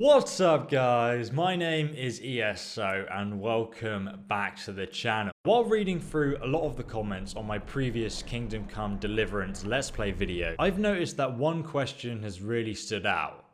What's up guys, my name is ESO and welcome back to the channel. While reading through a lot of the comments on my previous Kingdom Come Deliverance Let's Play video, I've noticed that one question has really stood out.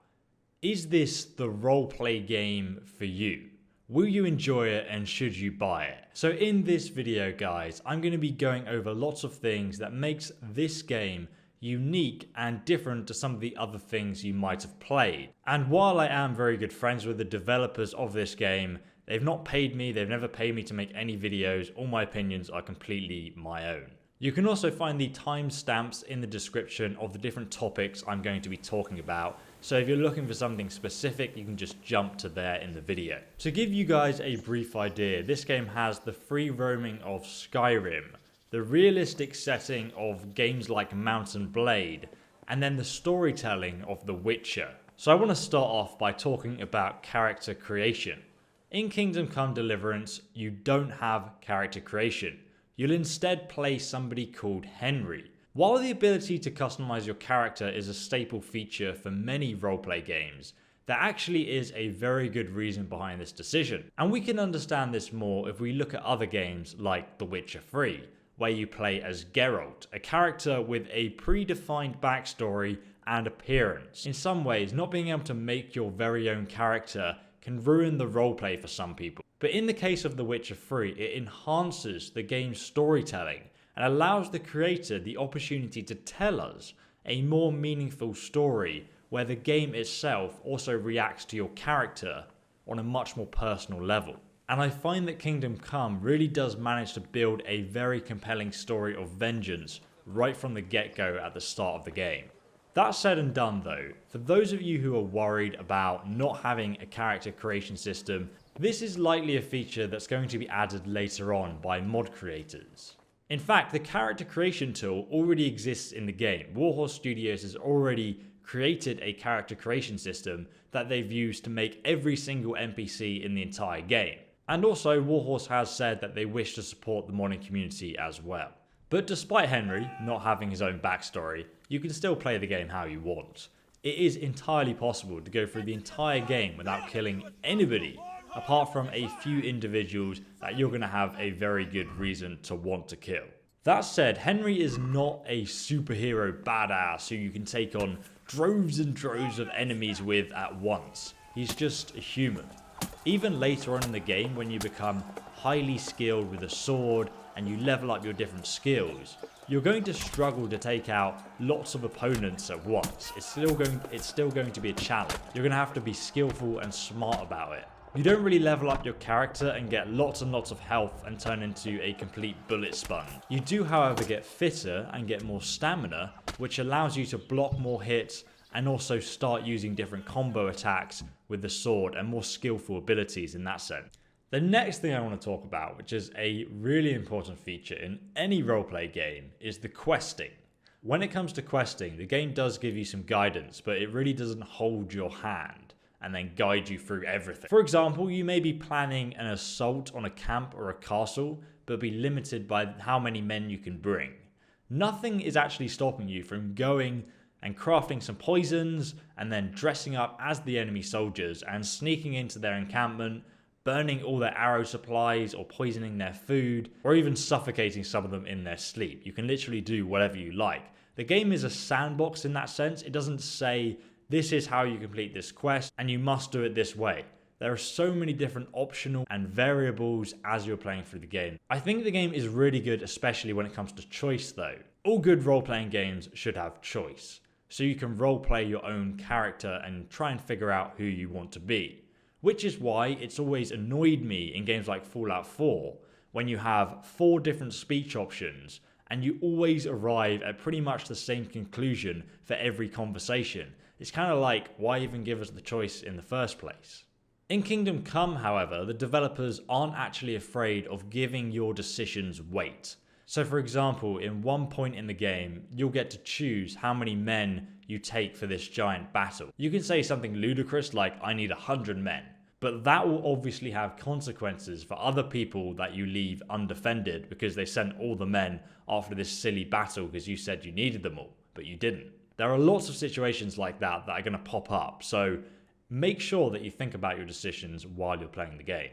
Is this the roleplay game for you? Will you enjoy it and should you buy it? So in this video guys, I'm going to be going over lots of things that makes this game unique and different to some of the other things you might have played. And while I am very good friends with the developers of this game, they've not paid me, they've never paid me to make any videos, all my opinions are completely my own. You can also find the timestamps in the description of the different topics I'm going to be talking about, so if you're looking for something specific, you can just jump to there in the video. To give you guys a brief idea, this game has the free roaming of Skyrim, the realistic setting of games like Mount and Blade, and then the storytelling of The Witcher. So I want to start off by talking about character creation. In Kingdom Come Deliverance, you don't have character creation. You'll instead play somebody called Henry. While the ability to customize your character is a staple feature for many roleplay games, there actually is a very good reason behind this decision. And we can understand this more if we look at other games like The Witcher 3, where you play as Geralt, a character with a predefined backstory and appearance. In some ways, not being able to make your very own character can ruin the roleplay for some people. But in the case of The Witcher 3, it enhances the game's storytelling and allows the creator the opportunity to tell us a more meaningful story where the game itself also reacts to your character on a much more personal level. And I find that Kingdom Come really does manage to build a very compelling story of vengeance right from the get-go at the start of the game. That said and done though, for those of you who are worried about not having a character creation system, this is likely a feature that's going to be added later on by mod creators. In fact, the character creation tool already exists in the game. Warhorse Studios has already created a character creation system that they've used to make every single NPC in the entire game. And also, Warhorse has said that they wish to support the modding community as well. But despite Henry not having his own backstory, you can still play the game how you want. It is entirely possible to go through the entire game without killing anybody, apart from a few individuals that you're going to have a very good reason to want to kill. That said, Henry is not a superhero badass who you can take on droves and droves of enemies with at once. He's just a human. Even later on in the game, when you become highly skilled with a sword and you level up your different skills, you're going to struggle to take out lots of opponents at once. It's still going to be a challenge. You're going to have to be skillful and smart about it. You don't really level up your character and get lots and lots of health and turn into a complete bullet sponge. You do, however, get fitter and get more stamina, which allows you to block more hits and also start using different combo attacks with the sword and more skillful abilities in that sense. The next thing I want to talk about, which is a really important feature in any roleplay game, is the questing. When it comes to questing, the game does give you some guidance, but it really doesn't hold your hand and then guide you through everything. For example, you may be planning an assault on a camp or a castle, but be limited by how many men you can bring. Nothing is actually stopping you from going and crafting some poisons, and then dressing up as the enemy soldiers and sneaking into their encampment, burning all their arrow supplies or poisoning their food, or even suffocating some of them in their sleep. You can literally do whatever you like. The game is a sandbox in that sense. It doesn't say, this is how you complete this quest and you must do it this way. There are so many different optional and variables as you're playing through the game. I think the game is really good, especially when it comes to choice though. All good role-playing games should have choice, so you can roleplay your own character and try and figure out who you want to be. Which is why it's always annoyed me in games like Fallout 4, when you have 4 different speech options and you always arrive at pretty much the same conclusion for every conversation. It's kind of like, why even give us the choice in the first place? In Kingdom Come, however, the developers aren't actually afraid of giving your decisions weight. So for example, in one point in the game, you'll get to choose how many men you take for this giant battle. You can say something ludicrous like, I need 100 men. But that will obviously have consequences for other people that you leave undefended because they sent all the men after this silly battle because you said you needed them all, but you didn't. There are lots of situations like that that are going to pop up. So make sure that you think about your decisions while you're playing the game.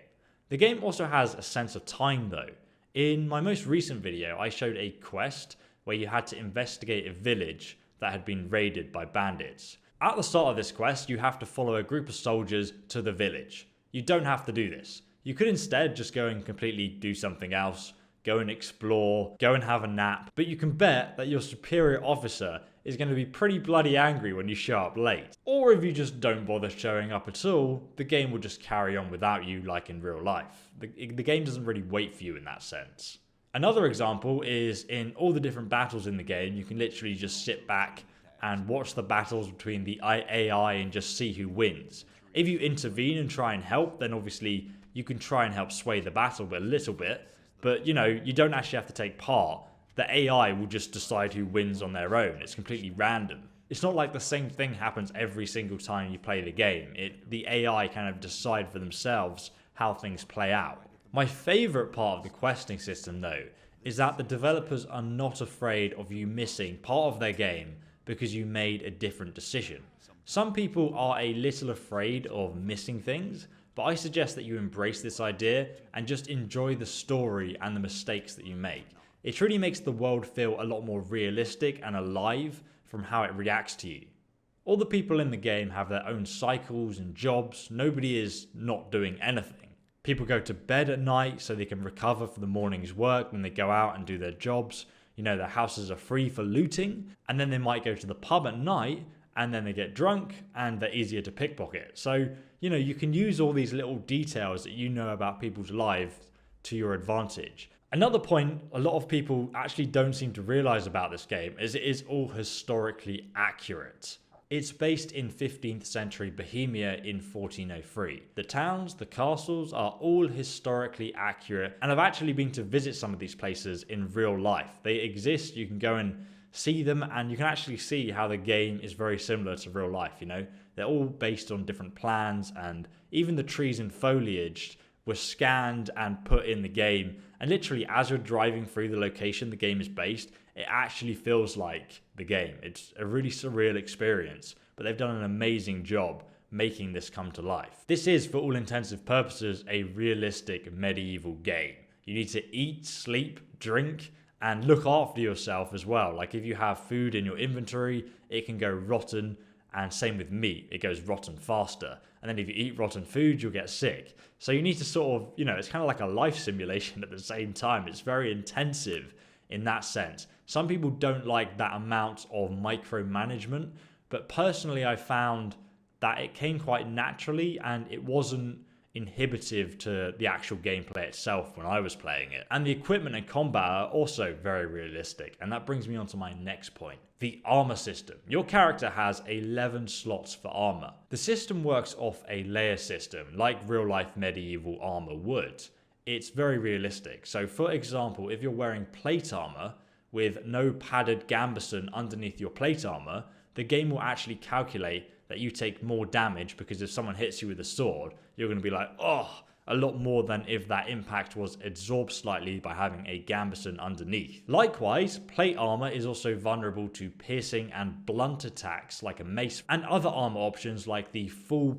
The game also has a sense of time though. In my most recent video, I showed a quest where you had to investigate a village that had been raided by bandits. At the start of this quest, you have to follow a group of soldiers to the village. You don't have to do this. You could instead just go and completely do something else, go and explore, go and have a nap, but you can bet that your superior officer is going to be pretty bloody angry when you show up late. Or if you just don't bother showing up at all, the game will just carry on without you like in real life. The game doesn't really wait for you in that sense. Another example is in all the different battles in the game, you can literally just sit back and watch the battles between the AI and just see who wins. If you intervene and try and help, then obviously you can try and help sway the battle a little bit, but you don't actually have to take part. The AI will just decide who wins on their own. It's completely random. It's not like the same thing happens every single time you play the game. The AI kind of decide for themselves how things play out. My favorite part of the questing system though, is that the developers are not afraid of you missing part of their game because you made a different decision. Some people are a little afraid of missing things, but I suggest that you embrace this idea and just enjoy the story and the mistakes that you make. It truly makes the world feel a lot more realistic and alive from how it reacts to you. All the people in the game have their own cycles and jobs. Nobody is not doing anything. People go to bed at night so they can recover for the morning's work, then they go out and do their jobs. Their houses are free for looting, and then they might go to the pub at night and then they get drunk and they're easier to pickpocket. So, you can use all these little details that you know about people's lives to your advantage. Another point a lot of people actually don't seem to realize about this game is it is all historically accurate. It's based in 15th century Bohemia in 1403. The towns, the castles are all historically accurate, and I've actually been to visit some of these places in real life. They exist, you can go and see them, and you can actually see how the game is very similar to real life, They're all based on different plans, and even the trees and foliage were scanned and put in the game. And literally, as you're driving through the location the game is based, it actually feels like the game. It's a really surreal experience, but they've done an amazing job making this come to life. This is, for all intensive purposes, a realistic medieval game. You need to eat, sleep, drink, and look after yourself as well. Like if you have food in your inventory, it can go rotten, and same with meat, it goes rotten faster. And then if you eat rotten food, you'll get sick. So you need to sort of, it's kind of like a life simulation at the same time. It's very intensive in that sense. Some people don't like that amount of micromanagement, but personally I found that it came quite naturally and it wasn't inhibitive to the actual gameplay itself when I was playing it. And the equipment and combat are also very realistic, and that brings me on to my next point. The armor system. Your character has 11 slots for armor. The system works off a layer system, like real life medieval armor would. It's very realistic. So for example, if you're wearing plate armor with no padded gambeson underneath your plate armor, the game will actually calculate that you take more damage, because if someone hits you with a sword, you're going to be like, oh, a lot more than if that impact was absorbed slightly by having a gambeson underneath. Likewise, plate armor is also vulnerable to piercing and blunt attacks like a mace, and other armor options like the full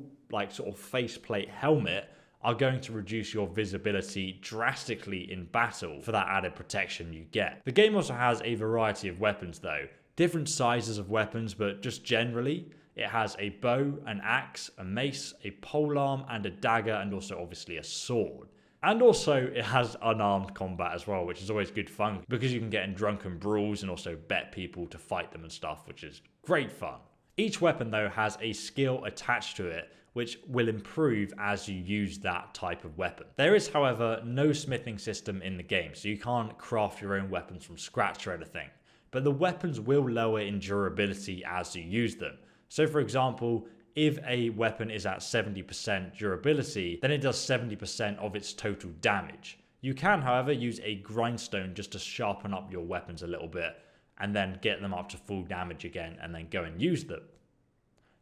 sort of faceplate helmet are going to reduce your visibility drastically in battle for that added protection you get. The game also has a variety of weapons though, different sizes of weapons, but just generally, it has a bow, an axe, a mace, a polearm, and a dagger, and also obviously a sword. And also it has unarmed combat as well, which is always good fun because you can get in drunken brawls and also bet people to fight them and stuff, which is great fun. Each weapon though has a skill attached to it, which will improve as you use that type of weapon. There is, however, no smithing system in the game, so you can't craft your own weapons from scratch or anything. But the weapons will lower in durability as you use them. So for example, if a weapon is at 70% durability, then it does 70% of its total damage. You can, however, use a grindstone just to sharpen up your weapons a little bit and then get them up to full damage again and then go and use them.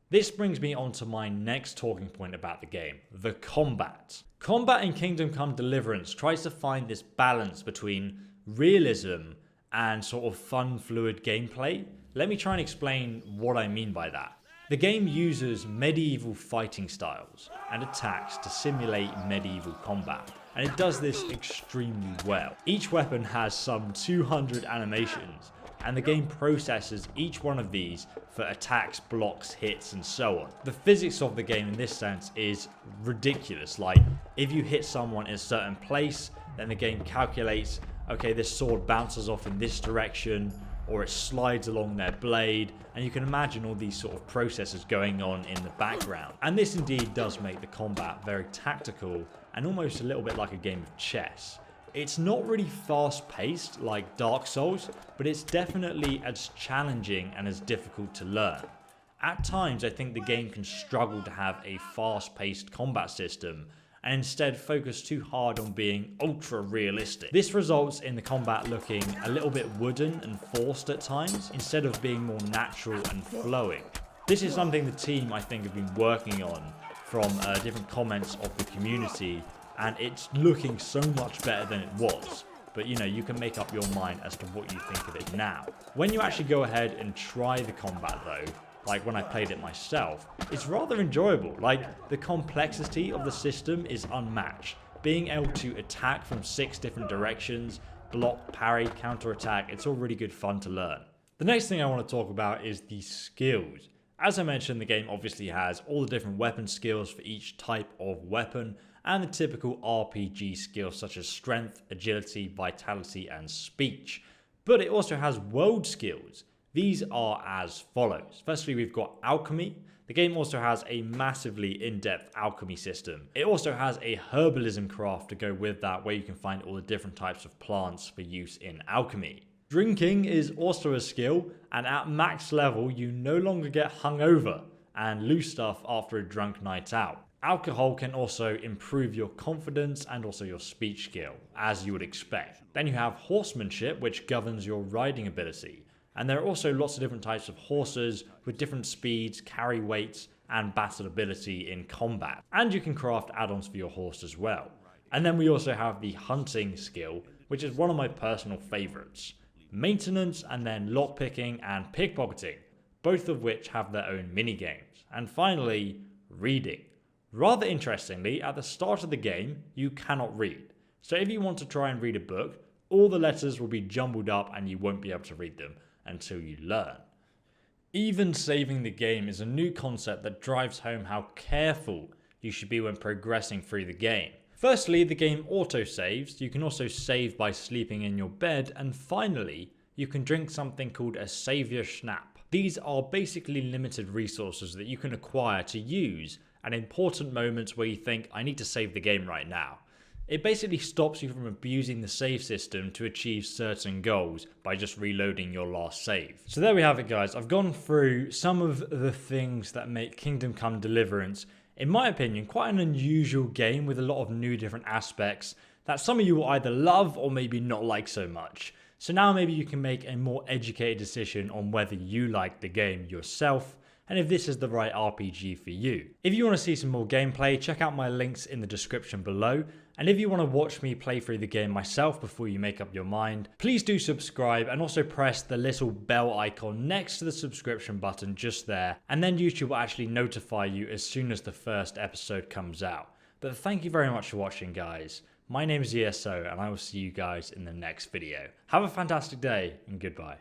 This brings me on to my next talking point about the game, the combat. Combat in Kingdom Come Deliverance tries to find this balance between realism and sort of fun, fluid gameplay. Let me try and explain what I mean by that. The game uses medieval fighting styles and attacks to simulate medieval combat, and it does this extremely well. Each weapon has some 200 animations, and the game processes each one of these for attacks, blocks, hits, and so on. The physics of the game in this sense is ridiculous. Like, if you hit someone in a certain place, then the game calculates, okay, this sword bounces off in this direction, or it slides along their blade, and you can imagine all these sort of processes going on in the background. And this indeed does make the combat very tactical and almost a little bit like a game of chess. It's not really fast paced like Dark Souls, but it's definitely as challenging and as difficult to learn. At times I think the game can struggle to have a fast paced combat system and instead focus too hard on being ultra realistic. This results in the combat looking a little bit wooden and forced at times, instead of being more natural and flowing. This is something the team I think have been working on from different comments of the community, and it's looking so much better than it was. But you know, you can make up your mind as to what you think of it now. When you actually go ahead and try the combat though, like when I played it myself, it's rather enjoyable. Like, the complexity of the system is unmatched. Being able to attack from 6 different directions, block, parry, counterattack, it's all really good fun to learn. The next thing I want to talk about is the skills. As I mentioned, the game obviously has all the different weapon skills for each type of weapon, and the typical RPG skills such as strength, agility, vitality, and speech. But it also has world skills. These are as follows. Firstly, we've got alchemy. The game also has a massively in-depth alchemy system. It also has a herbalism craft to go with that, where you can find all the different types of plants for use in alchemy. Drinking is also a skill, and at max level, you no longer get hungover and lose stuff after a drunk night out. Alcohol can also improve your confidence and also your speech skill, as you would expect. Then you have horsemanship, which governs your riding ability. And there are also lots of different types of horses with different speeds, carry weights, and battle ability in combat. And you can craft add-ons for your horse as well. And then we also have the hunting skill, which is one of my personal favorites. Maintenance, and then lockpicking and pickpocketing, both of which have their own mini-games. And finally, reading. Rather interestingly, at the start of the game, you cannot read. So if you want to try and read a book, all the letters will be jumbled up and you won't be able to read them until you learn. Even saving the game is a new concept that drives home how careful you should be when progressing through the game. Firstly, the game auto-saves. You can also save by sleeping in your bed, and finally, you can drink something called a savior schnapp. These are basically limited resources that you can acquire to use at important moments where you think, I need to save the game right now. It basically stops you from abusing the save system to achieve certain goals by just reloading your last save. So there we have it, guys. I've gone through some of the things that make Kingdom Come Deliverance, in my opinion, quite an unusual game with a lot of new different aspects that some of you will either love or maybe not like so much. So now maybe you can make a more educated decision on whether you like the game yourself and if this is the right RPG for you. If you want to see some more gameplay, check out my links in the description below. And if you want to watch me play through the game myself before you make up your mind, please do subscribe and also press the little bell icon next to the subscription button just there. And then YouTube will actually notify you as soon as the first episode comes out. But thank you very much for watching, guys. My name is ESO, and I will see you guys in the next video. Have a fantastic day, and goodbye.